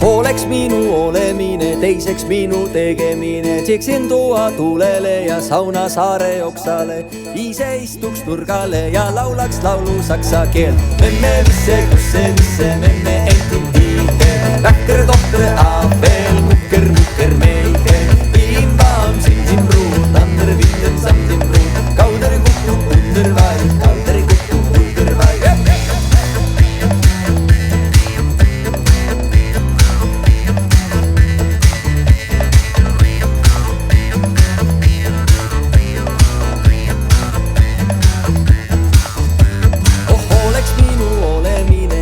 Oleks minu olemine, teiseks minu tegemine. Tšeksin toa tulele ja sauna saare oksale. Ise istuks nurgale ja laulaks laulu saksa keel. Memme visse, kusse visse, memme entin tiige. Vähker tohter aafel, mukker, mukker meige. Viim vaam, sindim ruud, ander vinden samdim ruud. Kauder kukku, under vaid, kauder kukku, under vaid.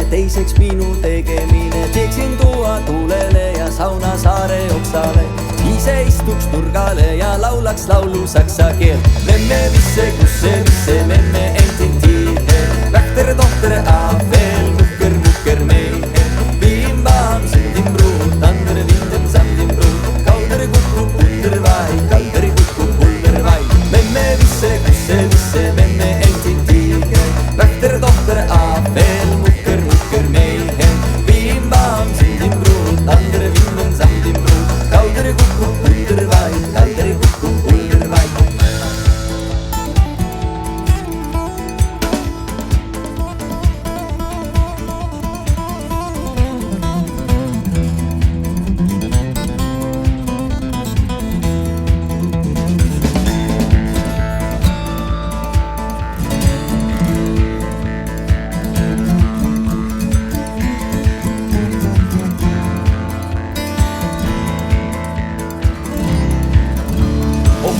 Teiseks minu tegemine, teeksin tuua tulele ja sauna saare oksale. Ise istuks nurgale ja laulaks laulu saksa keel. Memme visse, kusse visse, memme entin tiige. Vähter tohter aafel, mukker, mukker meige. Viim vaam, sindim ruud, ander vinden samdim ruud. Kauder kukku, under vaid, kauder kukku, under vaid. Memme visse, kusse visse, memme entin tiige. Vähter tohter aafel, mukker, mukker meige. Viim vaam, sindim ruud, ander vinden samdim ruud. Kauder kukku, under vaid, kauder kukku, under vaid.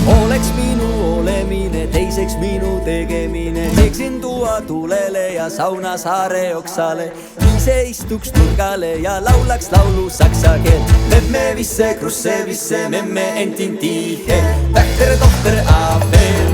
Oleks minu olemine, teiseks minu tegemine. Teeksin tuua tulele ja sauna saare oksale. Ise istuks nurgale ja laulaks laulu saksa keel. Memme visse, krusse visse, memme entin tiige. Vähter tohter aafel.